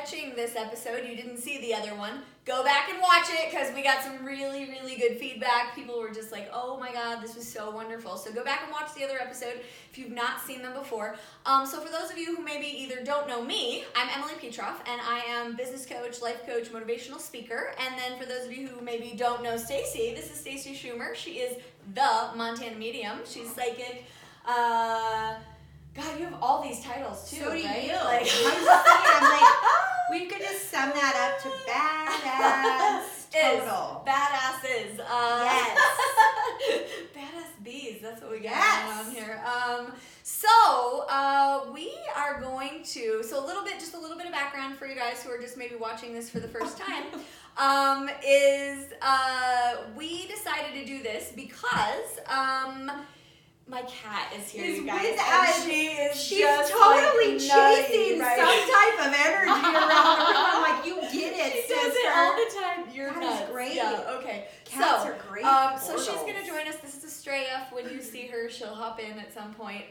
catching this episode, you didn't see the other one, go back and watch it because we got some really, really good feedback. People were just like, oh my God, this was so wonderful. So go back and watch the other episode if you've not seen them before. So for those of you who maybe either don't know me, I'm Emily Petroff, and I am business coach, life coach, motivational speaker. And then for those of you who maybe don't know Stacey, this is Stacey Schumer. She is the Montana Medium. She's psychic. God, you have all these titles too, so do right? you. Like, I'm just saying, I'm like, we could just sum that up to badass total. Badasses. Yes. Badass bees. That's what we got Yes. going on here. So we are going to, just a little bit of background for you guys who are just maybe watching this for the first time, we decided to do this because, my cat is here, you guys, and she's just totally like chasing nutty, right? some type of energy around the room. I'm like, you get it, She sister. does it all the time. You're That nuts. is great. Yeah, okay. Cats are great. So she's gonna join us. This is Estrella. When you see her, she'll hop in at some point.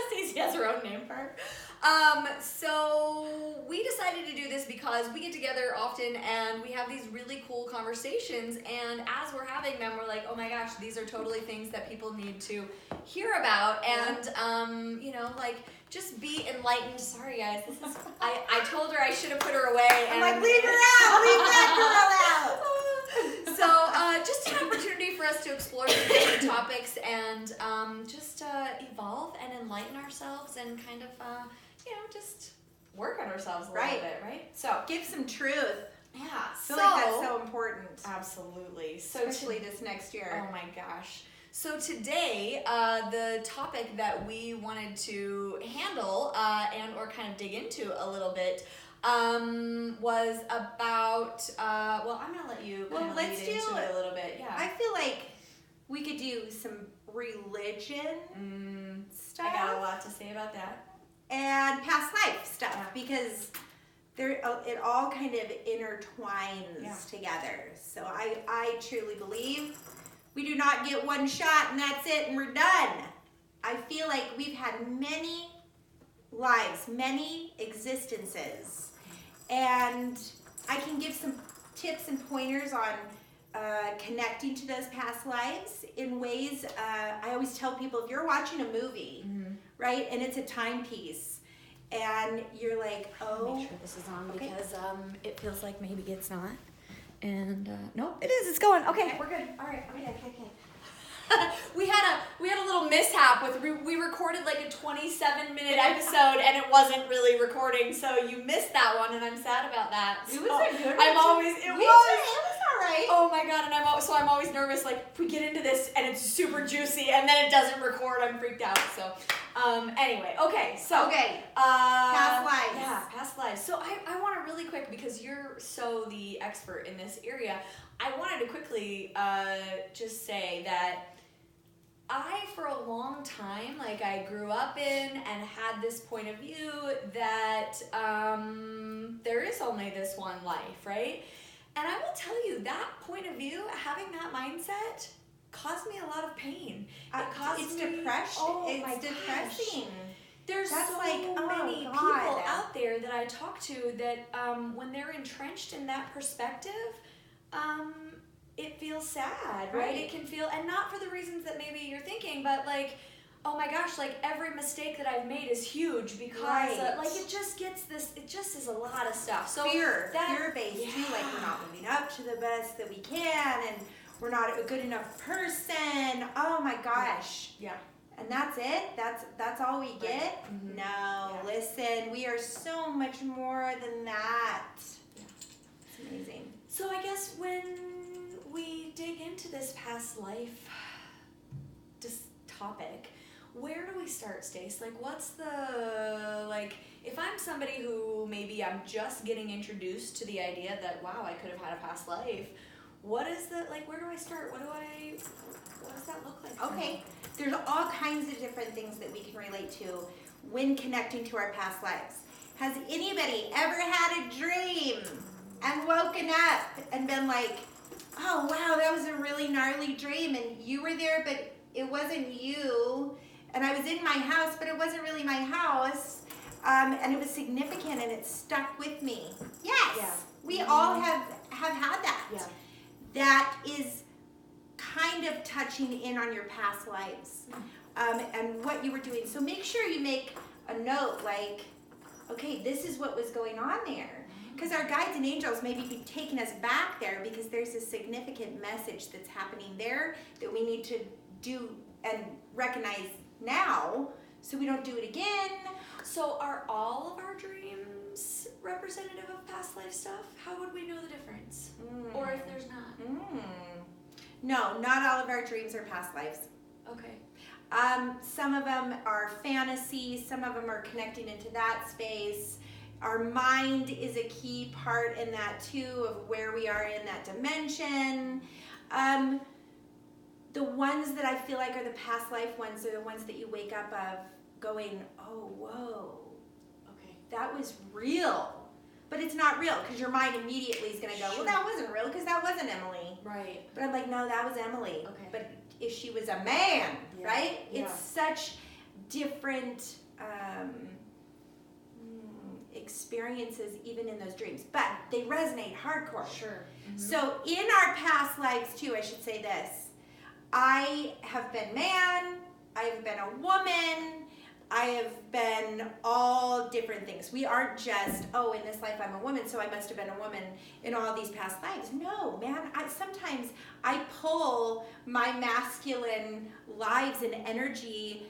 Stacey has her own name for her. So we decided to do this because we get together often and we have these really cool conversations, and as we're having them, we're like, oh my gosh, these are totally things that people need to hear about, and just be enlightened. Sorry guys, this is I told her I should have put her away, and I'm like, leave her out, leave that girl out. So just an opportunity for us to explore some different topics and just evolve and enlighten ourselves and kind of just work on ourselves a little bit, right? So give some truth. Yeah, I feel like that's so important. Absolutely. So especially this next year. Oh my gosh. So today, the topic that we wanted to handle and or kind of dig into a little bit was about, I'm going to let you kind of lead into it a little bit. Yeah. I feel like we could do some religion stuff. I got a lot to say about that. And past life stuff, because it all kind of intertwines together. So I truly believe we do not get one shot and that's it and we're done. I feel like we've had many lives, many existences, and I can give some tips and pointers on connecting to those past lives in ways. I always tell people, if you're watching a movie, right, and it's a timepiece, and you're like, oh, make sure this is on because it feels like maybe it's not. And nope, it is. It's going. Okay, we're good. All right. Okay. We had a little mishap with we recorded like a 27-minute episode and it wasn't really recording, so you missed that one, and I'm sad about that. It was a good one. It was all right. Oh my God, and I'm always nervous. Like, if we get into this and it's super juicy and then it doesn't record, I'm freaked out. So anyway, past lives. Yeah, past lives. So I want to really quick, because you're so the expert in this area, I wanted to quickly just say that I, for a long time, I grew up in and had this point of view that there is only this one life, right? And I will tell you, that point of view, having that mindset, caused me a lot of pain. It's depression. Oh, it's depressing. There's so many people out there that I talk to that when they're entrenched in that perspective, it feels sad, right? It can feel, and not for the reasons that maybe you're thinking, but oh my gosh, every mistake that I've made is huge because it just is a lot of stuff. So fear-based too, we're not living up to the best that we can, and we're not a good enough person. Oh my gosh. Yeah. And that's it? That's all we get? Mm-hmm. No, listen, we are so much more than that. Yeah. It's amazing. So I guess when we dig into this past life topic, where do we start, Stace? What's the, if I'm somebody who maybe I'm just getting introduced to the idea that, wow, I could have had a past life, what is the, where do I start? What does that look like? Okay, there's all kinds of different things that we can relate to when connecting to our past lives. Has anybody ever had a dream and woken up and been like, oh wow, that was a really gnarly dream, and you were there but it wasn't you, and I was in my house but it wasn't really my house, and it was significant, and it stuck with me. Yes, Yeah. we all have had that. Yeah. That is kind of touching in on your past lives, and what you were doing. So make sure you make a note, like, okay, this is what was going on there. Because our guides and angels maybe be taking us back there because there's a significant message that's happening there that we need to do and recognize now so we don't do it again. So are all of our dreams representative of past life stuff? How would we know the difference? Or if there's not? No, not all of our dreams are past lives. Okay. Some of them are fantasy, some of them are connecting into that space. Our mind is a key part in that too, of where we are in that dimension. The ones that I feel like are the past life ones are the ones that you wake up of going, oh, whoa, okay, that was real. But it's not real because your mind immediately is going to go, well, that wasn't real because that wasn't Emily. Right. But I'm like, no, that was Emily. Okay. But if she was a man, Yeah. right? Yeah. It's such different experiences even in those dreams. But they resonate hardcore. Sure. So in our past lives too, I should say this. I have been man, I have been a woman, I have been all different things. We aren't just, oh, in this life I'm a woman, so I must have been a woman in all these past lives. No, man, sometimes I pull my masculine lives and energy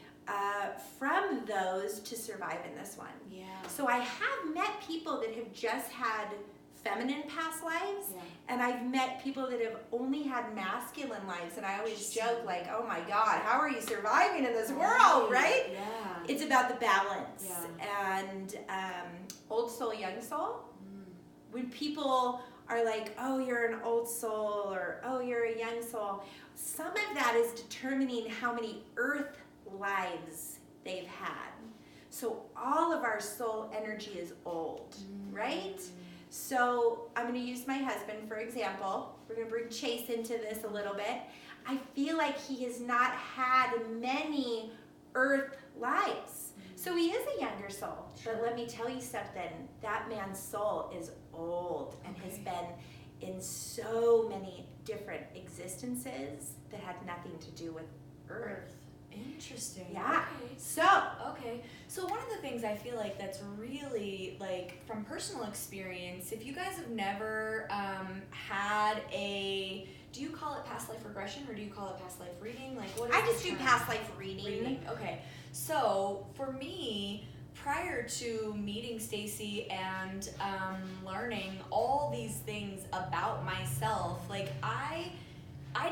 from those to survive in this one. Yeah. So I have met people that have just had feminine past lives, Yeah. and I've met people that have only had masculine lives, and I always joke like, oh my God, how are you surviving in this world, right? Yeah. It's about the balance. Yeah. And old soul, young soul, when people are like, oh, you're an old soul, or oh, you're a young soul, some of that is determining how many earth lives they've had. So all of our soul energy is old, right? So I'm going to use my husband, for example. We're going to bring Chase into this a little bit. I feel like he has not had many earth lives. So he is a younger soul. Sure. But let me tell you something. That man's soul is old and has Okay. been in so many different existences that had nothing to do with earth. Interesting. Yeah. Okay. So, So one of the things I feel like that's really, like, from personal experience, if you guys have never had a, do you call it past life regression or do you call it past life reading? Like, what is I the just do term? past life reading. Okay. So for me, prior to meeting Stacey and learning all these things about myself, like I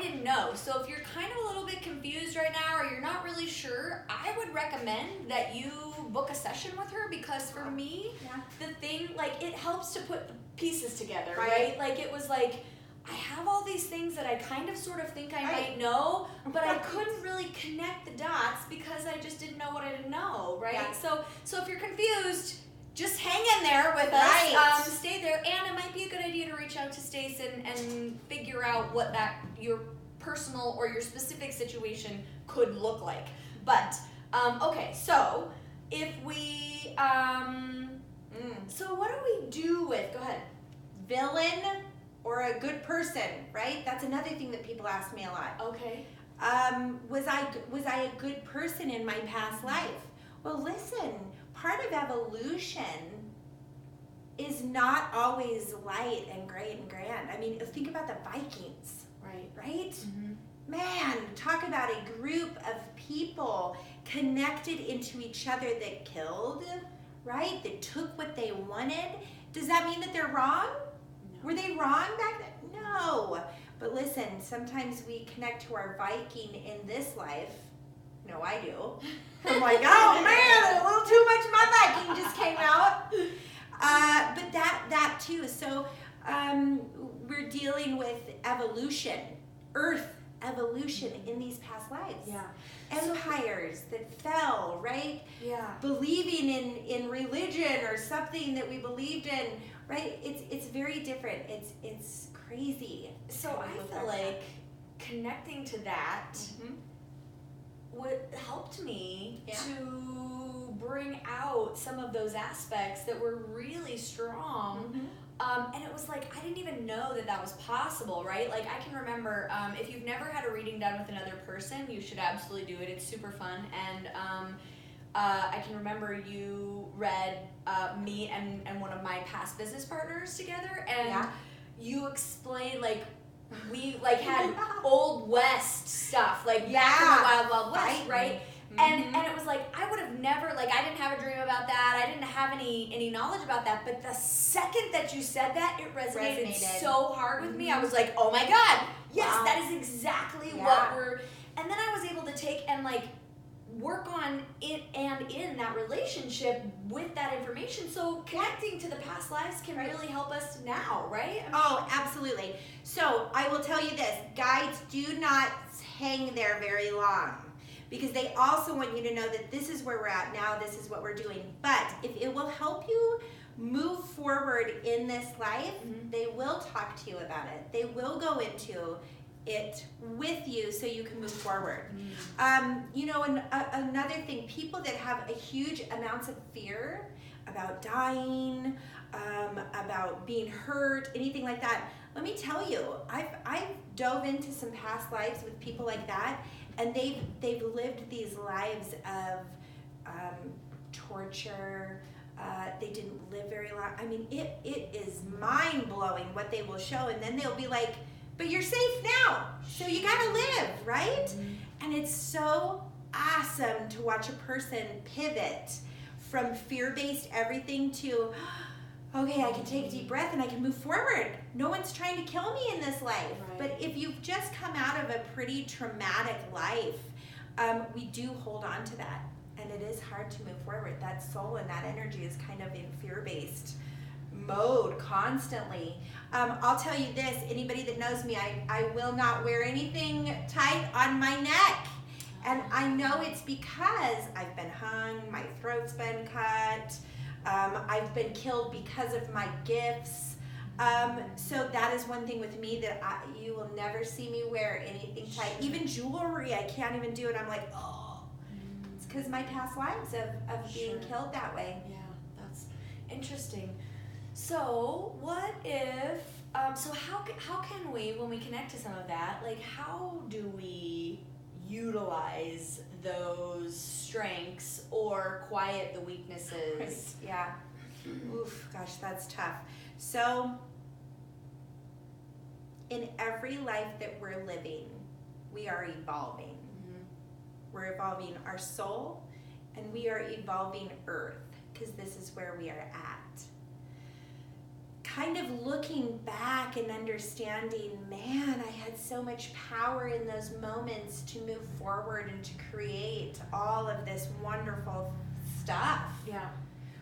didn't know. So if you're kind of a little bit confused right now or you're not really sure, I would recommend that you book a session with her, because for me, the thing, like, it helps to put the pieces together, right? Like, it was like, I have all these things that I kind of sort of think I might know, but I couldn't really connect the dots because I just didn't know what I didn't know, right? Yeah. So if you're confused, just hang in there with us. Right. Stay there, and it might be a good idea to reach out to Stacey and figure out what your personal or your specific situation could look like. But okay, so if we so what do we do with? Go ahead. Villain or a good person, right? That's another thing that people ask me a lot. Okay. Was I a good person in my past life? Well, listen, part of evolution is not always light and great and grand. I mean, think about the Vikings, right? Mm-hmm. Man, talk about a group of people connected into each other that killed, right? That took what they wanted. Does that mean that they're wrong? No. Were they wrong back then? No. But listen, sometimes we connect to our Viking in this life. No, I do. I'm like, oh man, a little too much of my Viking just came out. But that too. So we're dealing with evolution, Earth evolution in these past lives. Yeah. Empires that fell, right? Yeah. Believing in religion or something that we believed in, right? It's very different. It's crazy. So I feel like connecting to that Mm-hmm. what helped me Yeah. to bring out some of those aspects that were really strong. And it was like, I didn't even know that was possible, right? Like, I can remember, if you've never had a reading done with another person, you should absolutely do it. It's super fun. And I can remember you read me and one of my past business partners together, and you explained, like, we like had Old West stuff, like back in the Wild Wild West, right? And it was like, I would have never, like, I didn't have a dream about that. I didn't have any knowledge about that. But the second that you said that, it resonated so hard with me. I was like, oh my God, yes, that is exactly what we're, and then I was able to take and, like, work on it and in that relationship with that information. So connecting to the past lives can really help us now, right? Oh, absolutely. So I will tell you this, guides do not hang there very long, because they also want you to know that this is where we're at now, this is what we're doing. But if it will help you move forward in this life, they will talk to you about it. They will go into it with you so you can move forward. You know, another thing, people that have a huge amounts of fear about dying, about being hurt, anything like that, let me tell you, I've dove into some past lives with people like that, and they've lived these lives of torture. They didn't live very long. I mean, it is mind-blowing what they will show, and then they'll be like, but you're safe now, so you gotta live, right? And it's so awesome to watch a person pivot from fear-based everything to, okay, I can take a deep breath and I can move forward. No one's trying to kill me in this life. But if you've just come out of a pretty traumatic life, we do hold on to that. And it is hard to move forward. That soul and that energy is kind of in fear-based mode constantly. I'll tell you this, anybody that knows me, I will not wear anything tight on my neck. And I know it's because I've been hung, my throat's been cut, I've been killed because of my gifts. So that is one thing with me that you will never see me wear anything tight. Even jewelry, I can't even do it. I'm like, oh, it's because my past lives of being killed that way. Yeah, that's interesting. So what if, so how can we, when we connect to some of that, like, how do we utilize those strengths or quiet the weaknesses? Right. Yeah. Oof, gosh, that's tough. So in every life that we're living, we are evolving. We're evolving our soul, and we are evolving Earth, because this is where we are at. Kind of looking back and understanding, man, I had so much power in those moments to move forward and to create all of this wonderful stuff. Yeah.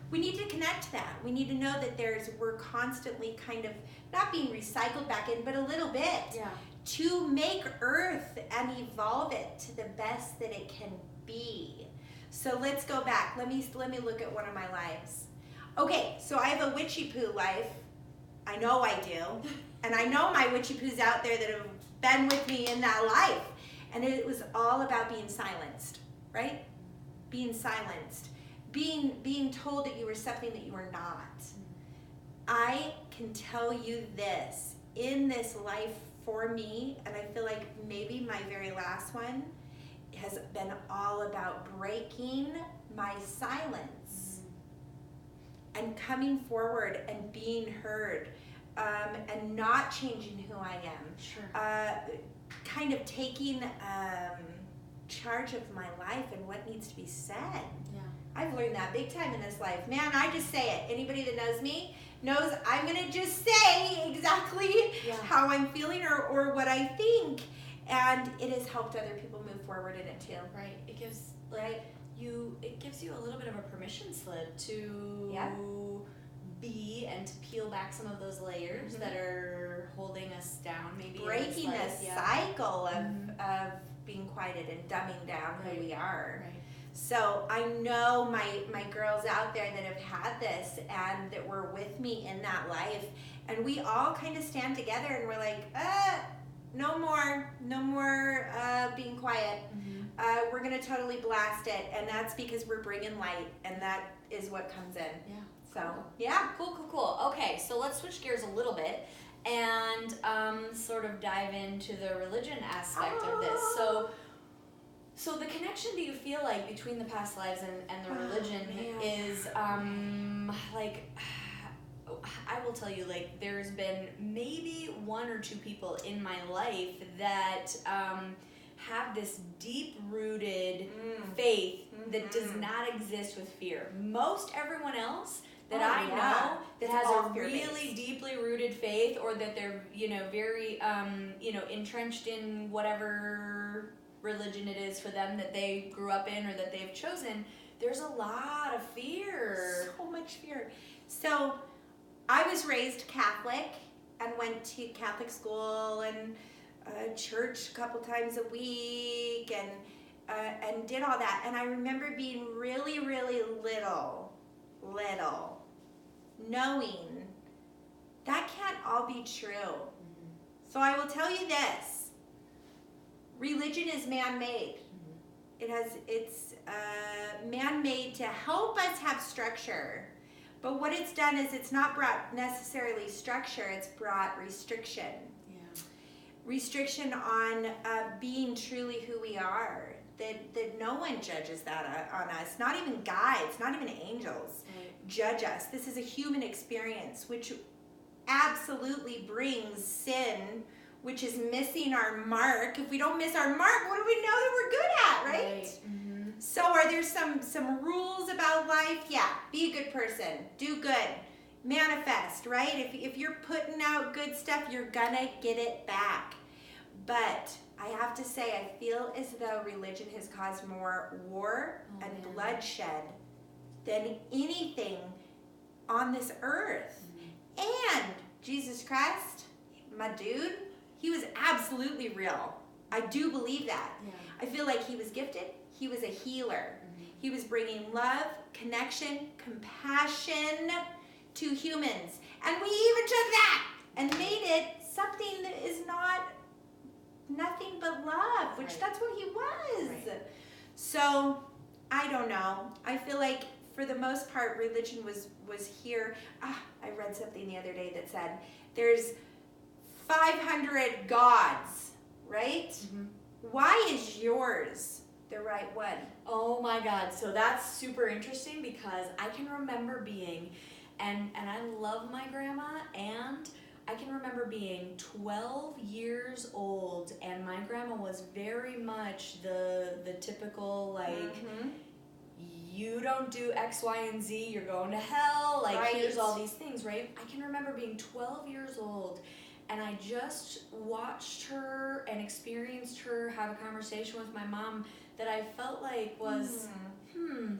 We need to connect to that. We need to know that we're constantly kind of not being recycled back in, but a little bit to make Earth and evolve it to the best that it can be. So let's go back. Let me look at one of my lives. Okay, so I have a witchy poo life. I know I do. And I know my witchy poos out there that have been with me in that life. And it was all about being silenced, right? Being silenced. Being told that you were something that you were not. I can tell you this, in this life for me, and I feel like maybe my very last one, has been all about breaking my silence and coming forward and being heard, and not changing who I am. Sure. Kind of taking charge of my life and what needs to be said. Yeah. I've learned that big time in this life. Man, I just say it. Anybody that knows me knows I'm going to just say exactly how I'm feeling or what I think. And it has helped other people move forward in it too. Right. It gives it gives you a little bit of a permission slip to be and to peel back some of those layers that are holding us down. Maybe breaking the cycle of being quieted and dumbing down who we are. Right. So I know my girls out there that have had this and that were with me in that life, and we all kind of stand together and we're like, no more being quiet. We're gonna totally blast it, and that's because we're bringing light, and that is what comes in. Yeah. So cool. yeah. Cool. Okay, so let's switch gears a little bit and sort of dive into the religion aspect of this. So the connection, do you feel like, between the past lives and the religion is like, I will tell you, like, there's been maybe one or two people in my life that have this deep-rooted faith that does not exist with fear. Most everyone else that I know that has a really deeply rooted faith, or that they're, very, entrenched in whatever religion it is for them that they grew up in or that they've chosen, there's a lot of fear. So much fear. So I was raised Catholic and went to Catholic school and church a couple times a week and did all that. And I remember being really, really little, knowing that can't all be true. So I will tell you this: religion is man-made. It's man-made to help us have structure. But what it's done is it's not brought necessarily structure, it's brought restriction. Yeah. Restriction on being truly who we are. That no one judges that on us. Not even guides, not even angels judge us. This is a human experience, which absolutely brings sin, which is missing our mark. If we don't miss our mark, what do we know that we're good at, right? Mm-hmm. So are there some rules about life? Yeah, be a good person, do good, manifest, right? If you're putting out good stuff, you're gonna get it back. But I have to say, I feel as though religion has caused more war and bloodshed than anything on this earth. And Jesus Christ, my dude, he was absolutely real. I do believe that. Yeah. I feel like he was gifted. He was a healer. He was bringing love, connection, compassion to humans. And we even took that and made it something that is nothing but love, which that's what he was. Right. So, I don't know. I feel like for the most part, religion was here. I read something the other day that said there's 500 gods, right? Mm-hmm. Why is yours the right one? Oh my God. So that's super interesting, because I can remember being, and I love my grandma, and I can remember being 12 years old, and my grandma was very much the typical, like, you don't do X, Y, and Z, you're going to hell, like, here's all these things, right? I can remember being 12 years old, and I just watched her and experienced her have a conversation with my mom that I felt like was,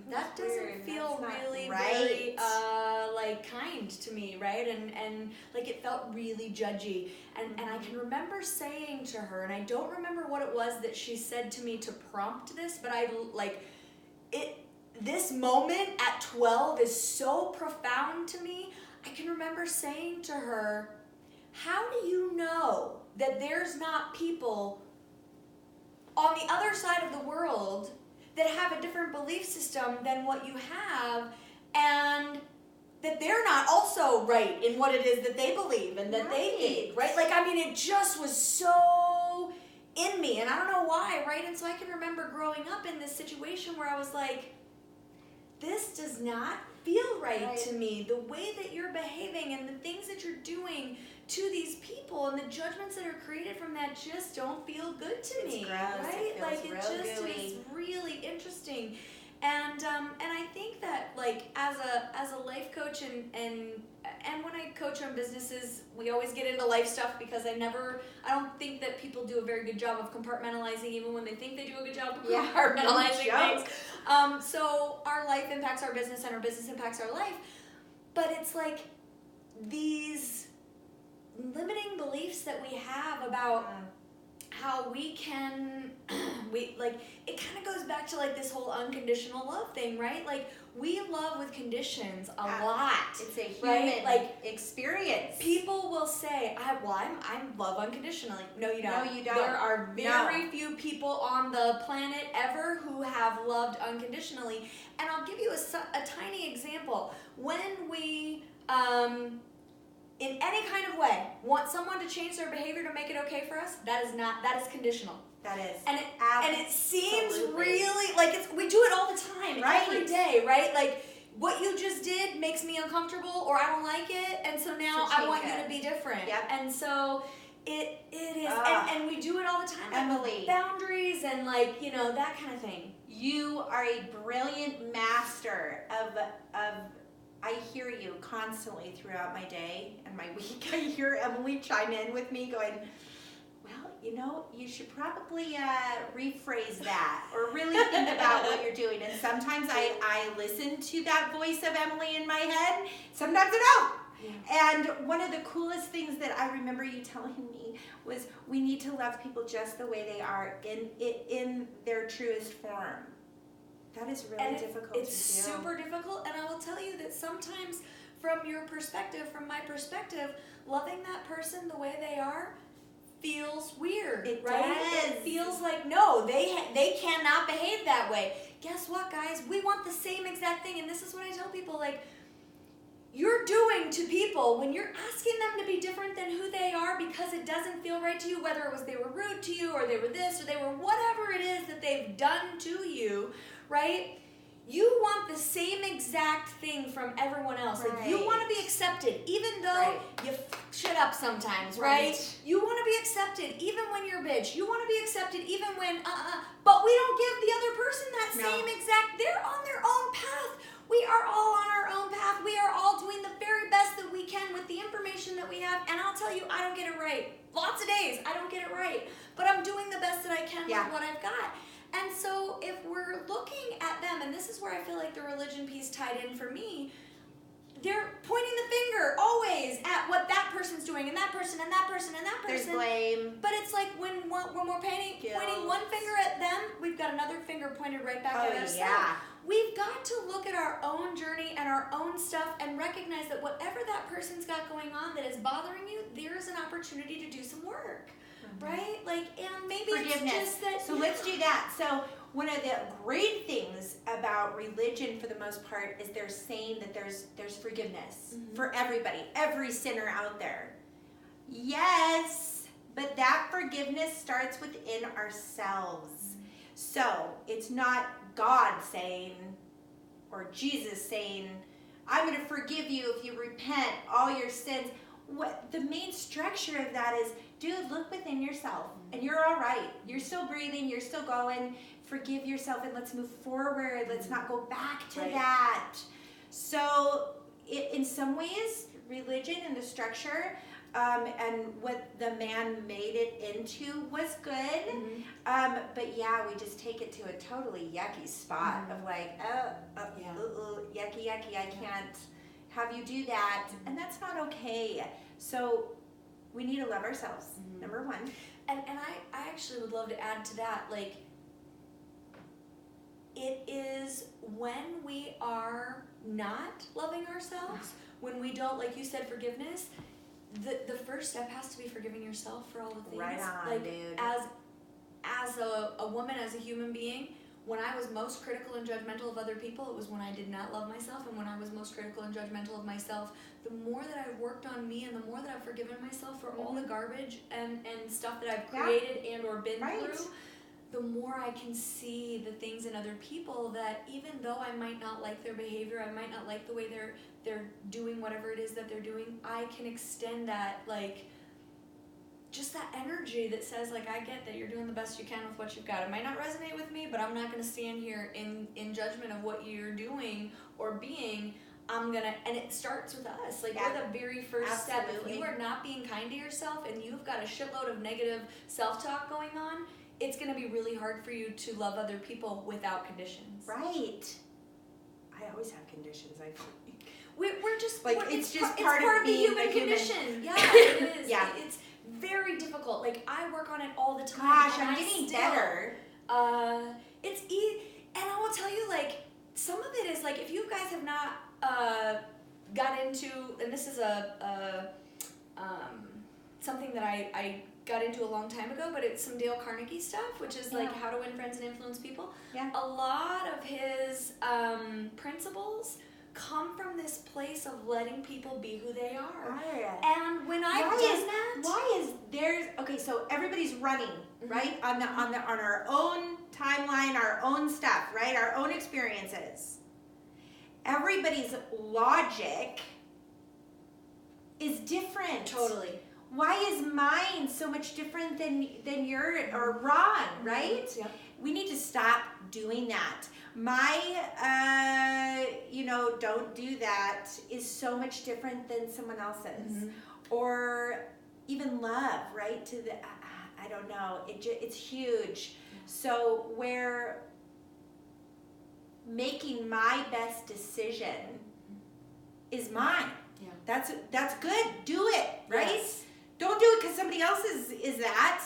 that doesn't feel really very, like, kind to me, right? And like, it felt really judgy. And I can remember saying to her, and I don't remember what it was that she said to me to prompt this, but this moment at 12 is so profound to me. I can remember saying to her, how do you know that there's not people on the other side of the world that have a different belief system than what you have, and that they're not also right in what it is that they believe and that they think, right? Like, I mean, it just was so in me, and I don't know why, right? And so I can remember growing up in this situation where I was like, this does not feel right to me. The way that you're behaving and the things that you're doing to these people and the judgments that are created from that just don't feel good to me. Gross. Right? It just gooey. Is really interesting. And I think that, like, as a life coach and when I coach on businesses, we always get into life stuff, because I don't think that people do a very good job of compartmentalizing, even when they think they do a good job of compartmentalizing things. So our life impacts our business, and our business impacts our life. But it's like these limiting beliefs that we have about how we can, it kind of goes back to like this whole unconditional love thing, right? Like we love with conditions a lot. It's a human experience. People will say, I love unconditionally. No, you don't. No, you don't. There are very few people on the planet ever who have loved unconditionally. And I'll give you a tiny example. When we, in any kind of way, want someone to change their behavior to make it okay for us, that is conditional. That is. And it seems really like we do it all the time, right. Every day, right? Like what you just did makes me uncomfortable, or I don't like it, and so now I want you to be different. Yep. And so it is, and we do it all the time. Emily, like boundaries and that kind of thing. You are a brilliant master of. I hear you constantly throughout my day and my week. I hear Emily chime in with me going, well, you should probably rephrase that or really think about what you're doing. And sometimes I listen to that voice of Emily in my head. Sometimes I don't. Yeah. And one of the coolest things that I remember you telling me was we need to love people just the way they are in their truest form. That is really difficult to do. It's super difficult, and I will tell you that sometimes from your perspective, from my perspective, loving that person the way they are feels weird, right? Does. It feels like, no, they cannot behave that way. Guess what, guys? We want the same exact thing, and this is what I tell people, like, you're doing to people when you're asking them to be different than who they are because it doesn't feel right to you, whether it was they were rude to you or they were this or they were whatever it is that they've done to you, right? You want the same exact thing from everyone else. Like you want to be accepted even though you shit up sometimes, right? You want to be accepted even when you're a bitch. You want to be accepted even when but we don't give the other person that same exact, they're on their own path. We are all on our own path. We are all doing the very best that we can with the information that we have. And I'll tell you, I don't get it right. Lots of days, I don't get it right. But I'm doing the best that I can with what I've got. And so if we're looking at them, and this is where I feel like the religion piece tied in for me, they're pointing the finger always at what that person's doing, and that person, and that person, and that person. There's blame. But it's like when we're pointing one finger at them, we've got another finger pointed right back at ourselves. Yeah. We've got to look at our own journey and our own stuff and recognize that whatever that person's got going on that is bothering you, there is an opportunity to do some work, right? Like, and maybe forgiveness. It's just that. So let's do that. So one of the great things about religion, for the most part, is they're saying that there's forgiveness for everybody, every sinner out there. Yes, but that forgiveness starts within ourselves. So it's not God saying, or Jesus saying, I'm going to forgive you if you repent all your sins. What the main structure of that is, dude, look within yourself and you're all right. You're still breathing. You're still going. Forgive yourself and let's move forward. Let's not go back to that. So in some ways, religion and the structure and what the man made it into was good. But yeah, we just take it to a totally yucky spot of like, yucky, I can't have you do that. And that's not okay. So we need to love ourselves, number one. And I actually would love to add to that, like, it is when we are not loving ourselves, when we don't, like you said, forgiveness, the first step has to be forgiving yourself for all the things. Right on, like, dude. As a woman, as a human being, when I was most critical and judgmental of other people, it was when I did not love myself. And when I was most critical and judgmental of myself, the more that I've worked on me and the more that I've forgiven myself for all the garbage and stuff that I've created and or been through, the more I can see the things in other people that even though I might not like their behavior, I might not like the way they're doing whatever it is that they're doing, I can extend that, like, just that energy that says, like, I get that you're doing the best you can with what you've got. It might not resonate with me, but I'm not going to stand here in judgment of what you're doing or being. I'm going to, and it starts with us. Like, we're the very first step. If you are not being kind to yourself and you've got a shitload of negative self-talk going on, it's going to be really hard for you to love other people without conditions. Right. I always have conditions, I think. We're just, like, it's just part of of the being human a human condition. Yeah, it is. Yeah. It's very difficult. still, like, I work on it all the time. Gosh, and I'm getting better. And I will tell you, like, some of it is, like, if you guys have not got into, and this is something that I got into a long time ago, but it's some Dale Carnegie stuff, which is like how to win friends and influence people. Yeah. A lot of his principles come from this place of letting people be who they are. And when I've done that, why is there's okay? So everybody's running right on our own timeline, our own stuff, right? Our own experiences. Everybody's logic is different. Totally. Why is mine so much different than your or wrong, right? Yep. We need to stop doing that. My, don't do that is so much different than someone else's. Or even love, right? To the, I don't know, it's huge. So where making my best decision is mine. Yeah. That's good. Do it, right? Yes. Don't do it because somebody else is that.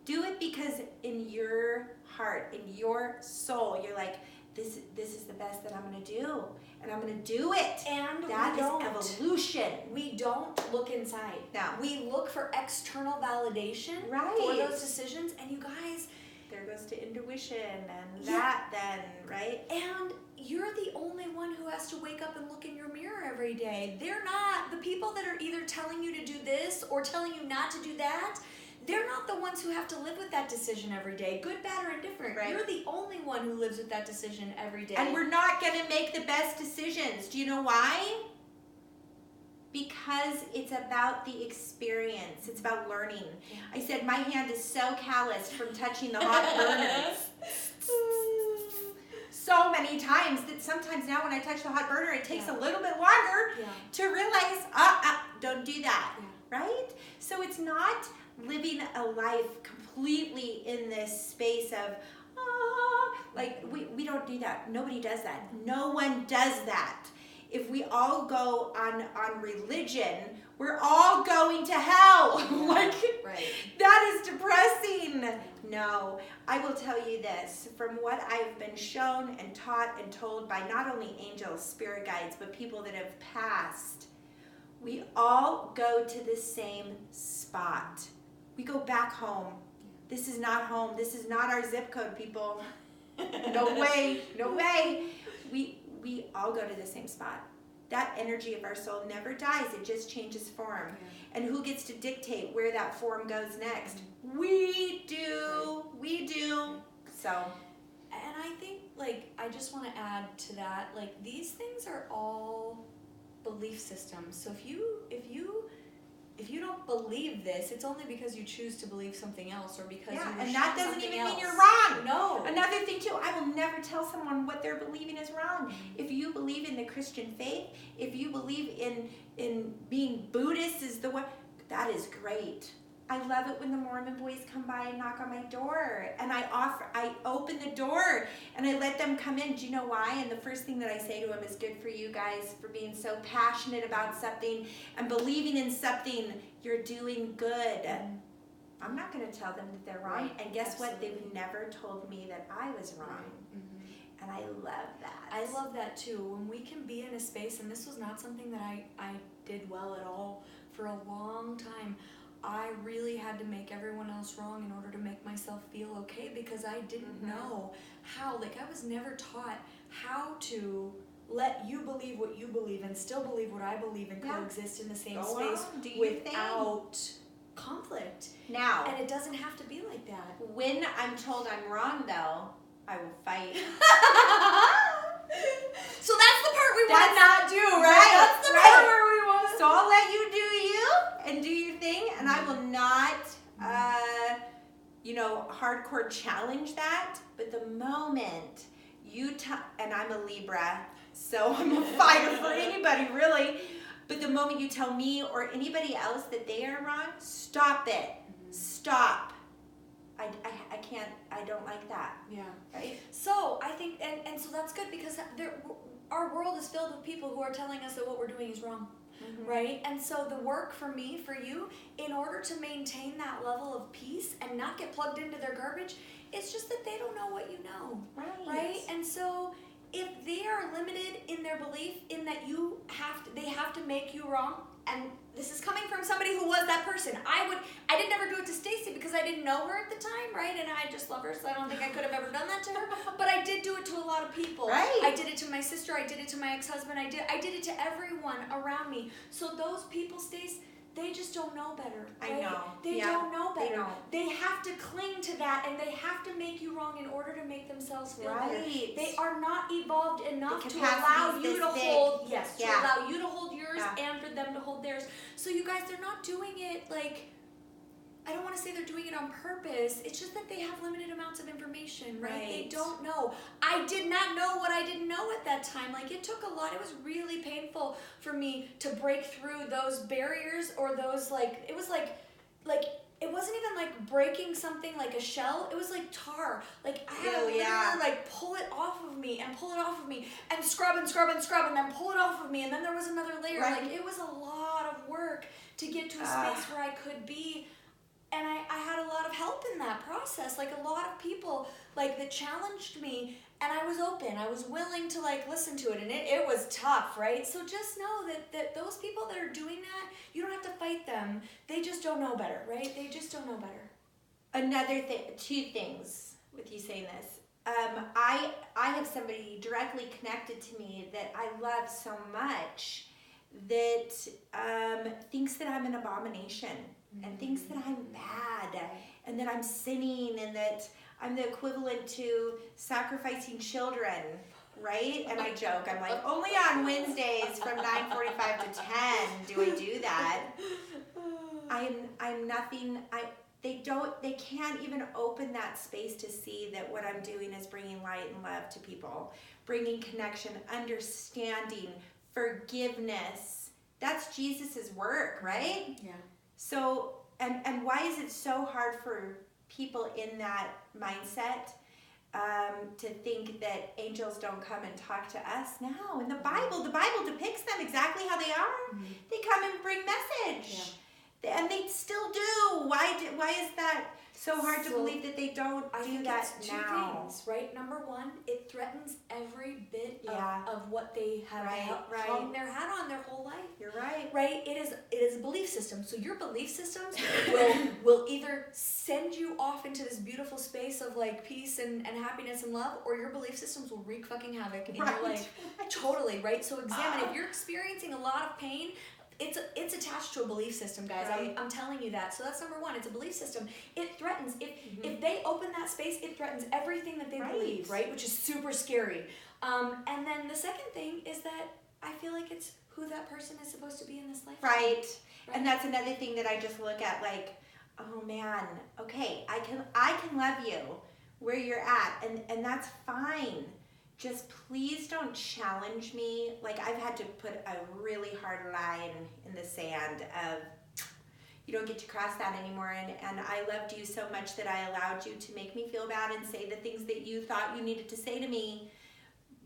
Do it because in your heart, in your soul, you're like, this is the best that I'm going to do, and I'm going to do it. And that is evolution. We don't look inside. No. We look for external validation for those decisions, and you guys, there goes to intuition and that then, right? And you're the only one who has to wake up and look in your mirror every day. They're not the people that are either telling you to do this or telling you not to do that. They're not the ones who have to live with that decision every day, good, bad, or indifferent. Right. You're the only one who lives with that decision every day. And we're not going to make the best decisions. Do you know why? Because it's about the experience. It's about learning. Yeah. I said my hand is so calloused from touching the hot burners so many times that sometimes now when I touch the hot burner, it takes a little bit longer to realize, don't do that, right? So it's not living a life completely in this space of, like we don't do that. Nobody does that. No one does that. If we all go on religion, we're all going to hell. That is depressing. No, I will tell you this, from what I've been shown and taught and told by not only angels, spirit guides, but people that have passed, we all go to the same spot. We go back home. This is not home. This is not our zip code, people. No way. No way. We all go to the same spot. That energy of our soul never dies. It just changes form. Yeah. And who gets to dictate where that form goes next? We do. We do. So. And I think, like, I just want to add to that, like, these things are all belief systems. So if you don't believe this, it's only because you choose to believe something else, or because and that doesn't even mean you're wrong. No. Another thing too, I will never tell someone what they're believing is wrong. If you believe in the Christian faith, if you believe in being Buddhist is the way, that is great. I love it when the Mormon boys come by and knock on my door, and I open the door and I let them come in. Do you know why? And the first thing that I say to them is, good for you guys for being so passionate about something and believing in something. You're doing good. I'm not going to tell them that they're wrong. Right. And guess Absolutely. what? They've never told me that I was wrong. Mm-hmm. And I love that. I love that too. When we can be in a space, and this was not something that I did well at all for a long time. I really had to make everyone else wrong in order to make myself feel okay, because I didn't know how. Like, I was never taught how to let you believe what you believe and still believe what I believe and coexist in the same space without conflict. Now, and it doesn't have to be like that. When I'm told I'm wrong, though, I will fight. So that's the part we want to not do, right? That's the part where we want to. So I'll let you do you and do your thing, and I will not, hardcore challenge that. But the moment you and I'm a Libra, so I'm a fighter for anybody, really. But the moment you tell me or anybody else that they are wrong, stop it. Stop. I can't, I don't like that. Yeah. Right? So I think, and so that's good, because our world is filled with people who are telling us that what we're doing is wrong. right? And so the work for me, for you, in order to maintain that level of peace and not get plugged into their garbage, it's just that they don't know what you know, right? And so if they are limited in their belief in that they have to make you wrong, and this is coming from somebody who was that person. I didn't ever do it to Stacey because I didn't know her at the time, right? And I just love her, so I don't think I could have ever done that to her. But I did do it to a lot of people. Right. I did it to my sister. I did it to my ex-husband. I did it to everyone around me. So those people, Stacey, they just don't know better. Right? I know. They don't know better. They don't. They have to cling to that, and they have to make you wrong in order to make themselves feel better. They are not evolved enough to allow you to hold. Yes, to allow you to hold yours and for them to hold theirs. So you guys, they're not doing it like. I don't want to say they're doing it on purpose. It's just that they have limited amounts of information, right? They don't know. I did not know what I didn't know at that time. Like, it took a lot. It was really painful for me to break through those barriers or those, like, it was like, it wasn't even like breaking something like a shell. It was like tar. Like, I had to literally like pull it off of me and pull it off of me and scrub and scrub and scrub and then pull it off of me. And then there was another layer. Right. Like, it was a lot of work to get to a space where I could be. And I had a lot of help in that process, like a lot of people like that challenged me, and I was open. I was willing to like listen to it, and it was tough, right? So just know that those people that are doing that, you don't have to fight them. They just don't know better, right? They just don't know better. Another thing, two things with you saying this. I have somebody directly connected to me that I love so much that thinks that I'm an abomination. And thinks that I'm bad and that I'm sinning and that I'm the equivalent to sacrificing children, right? And I joke, I'm like, only on Wednesdays from 9:45 to 10 do I do that. I'm nothing. They can't even open that space to see that what I'm doing is bringing light and love to people, bringing connection, understanding, forgiveness. That's Jesus's work, right? Yeah. So, and why is it so hard for people in that mindset to think that angels don't come and talk to us? No, in the Bible depicts them exactly how they are. Mm-hmm. They come and bring message, and they still do. Why is that so hard to believe that they don't do that now? Two things, right? Number one, it threatens every bit of what they have hung their hat on their whole life. You're right. Right? It is a belief system. So your belief systems will either send you off into this beautiful space of like peace and happiness and love, or your belief systems will wreak fucking havoc in your life. Totally, right? So examine if you're experiencing a lot of pain. It's attached to a belief system, guys. Right. I'm telling you that. So that's number one. It's a belief system. It threatens. If they open that space, it threatens everything that they believe, right? Which is super scary. And then the second thing is that I feel like it's who that person is supposed to be in this life. Right. And that's another thing that I just look at like, oh man, okay, I can love you where you're at, and that's fine. Just please don't challenge me. Like, I've had to put a really hard line in the sand of, you don't get to cross that anymore. And I loved you so much that I allowed you to make me feel bad and say the things that you thought you needed to say to me.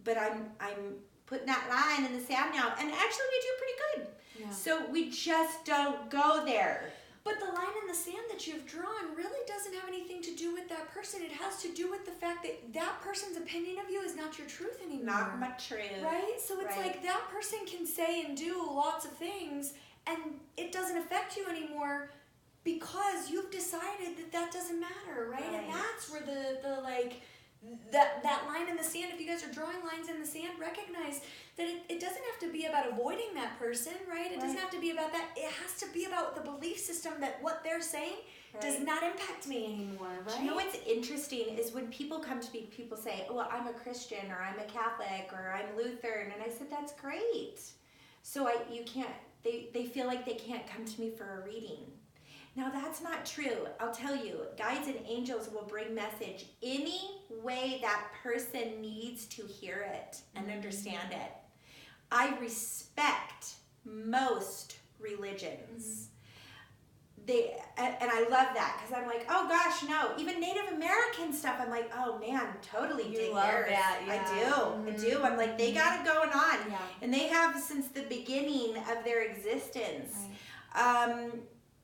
But I'm putting that line in the sand now. And actually, we do pretty good. Yeah. So we just don't go there. But the line in the sand that you've drawn really doesn't have anything to do with that person. It has to do with the fact that that person's opinion of you is not your truth anymore. Not my truth. Right? So it's like that person can say and do lots of things, and it doesn't affect you anymore because you've decided that doesn't matter, right? And that's where the like, that line in the sand, if you guys are drawing lines in the sand, recognize that it doesn't have to be about avoiding that person, right? It doesn't have to be about that. It has to be about the belief system that what they're saying does not impact me anymore, right? Do you know what's interesting is when people come to me, people say, well, I'm a Christian, or I'm a Catholic, or I'm Lutheran, and I said, that's great. So they feel like they can't come to me for a reading. Now, that's not true. I'll tell you, guides and angels will bring message any way that person needs to hear it and understand it. I respect most religions. and I love that because I'm like, oh gosh, no. Even Native American stuff, I'm like, oh man, totally dig theirs. That, yeah. I do. I'm like, they got it going on, yeah. and they have since the beginning of their existence. Right.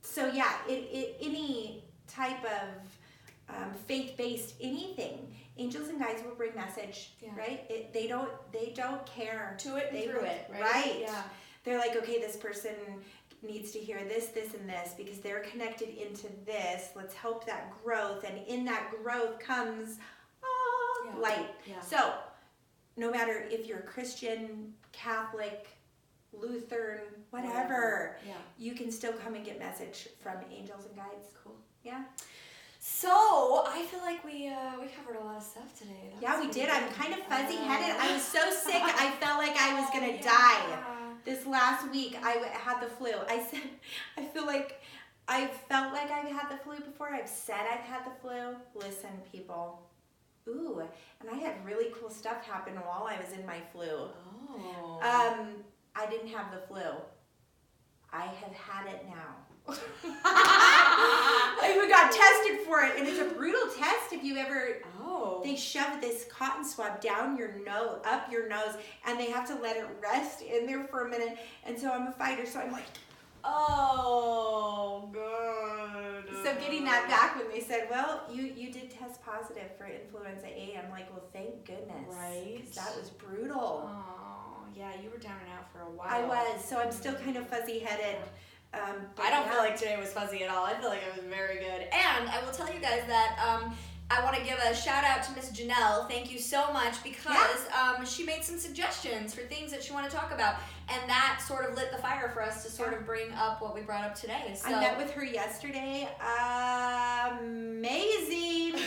So yeah, any type of faith-based anything, angels and guides will bring message, right? They don't care to it and through it, right? Yeah. They're like, okay, this person needs to hear this, and this because they're connected into this. Let's help that growth, and in that growth comes light. Yeah. So, no matter if you're Christian, Catholic, Lutheran, whatever, you can still come and get message from angels and guides. Cool. Yeah. So I feel like we covered a lot of stuff today. We did. I'm kind of fuzzy headed. I was so sick. I felt like I was gonna die. This last week, I had the flu. I felt like I've had the flu before. I've said I've had the flu. Listen, people. Ooh, and I had really cool stuff happen while I was in my flu. Oh. I didn't have the flu. I have had it now. I even got tested for it, and it's a brutal test if you ever. They shove this cotton swab down your nose, up your nose, and they have to let it rest in there for a minute. And so I'm a fighter, so I'm like, oh, good. So getting that back when they said, well, you did test positive for influenza A, I'm like, well, thank goodness. Right. 'Cause that was brutal. Oh, yeah, you were down and out for a while. I was, so I'm still kind of fuzzy-headed. I don't feel like today was fuzzy at all. I feel like it was very good. And I will tell you guys that I want to give a shout out to Miss Janelle. Thank you so much because she made some suggestions for things that she wanted to talk about. And that sort of lit the fire for us to sort of bring up what we brought up today. So. I met with her yesterday. Amazing.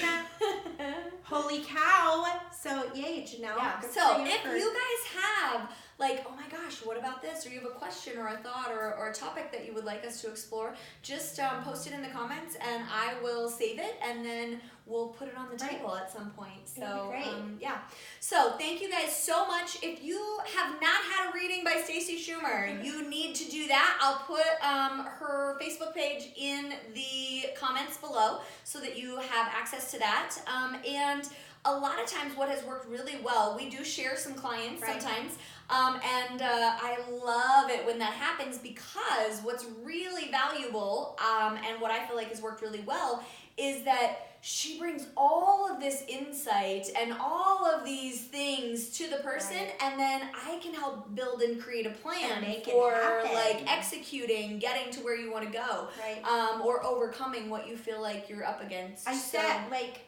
Holy cow. So, yay, Janelle. Yeah. So, if you guys have, like, oh my gosh, what about this? Or you have a question or a thought or a topic that you would like us to explore, just post it in the comments and I will save it and then we'll put it on the table at some point. So, yeah. So, thank you guys so much. If you have not had a reading by Stacey Schumer, you need to do that. I'll put her Facebook page in the comments below so that you have access to that. And a lot of times what has worked really well, we do share some clients sometimes, and I love it when that happens because what's really valuable and what I feel like has worked really well is that she brings all of this insight and all of these things to the person, and then I can help build and create a plan for like executing, getting to where you want to go, or overcoming what you feel like you're up against. said, like,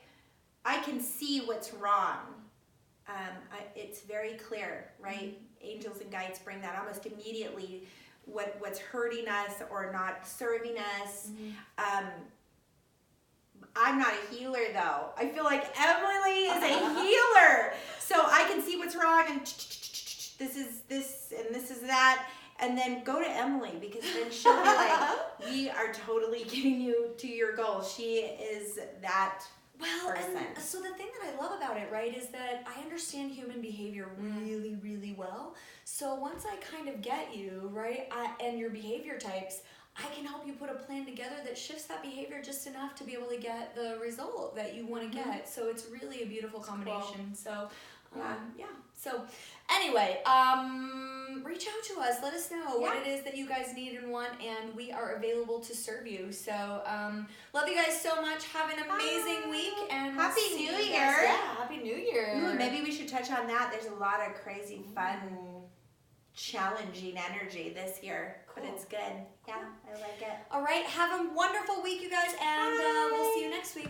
I can see what's wrong. It's very clear, right? Mm-hmm. Angels and guides bring that almost immediately. What's hurting us or not serving us. Mm-hmm. I'm not a healer though. I feel like Emily is a healer. So I can see what's wrong and this is this and this is that. And then go to Emily because then she'll be like, we are totally getting you to your goal. She is that person. And so the thing that I love about it, right, is that I understand human behavior really, really well. So once I kind of get you, right, and your behavior types, I can help you put a plan together that shifts that behavior just enough to be able to get the result that you want to get. So it's really a beautiful combination. Cool. So, yeah. So anyway, reach out to us. Let us know what it is that you guys need and want, and we are available to serve you. So, love you guys so much. Have an amazing week, and Happy New Year. Yeah, Happy New Year. Ooh, maybe we should touch on that. There's a lot of crazy, fun, challenging energy this year, but it's good. Yeah, I like it. All right, have a wonderful week, you guys, and we'll see you next week.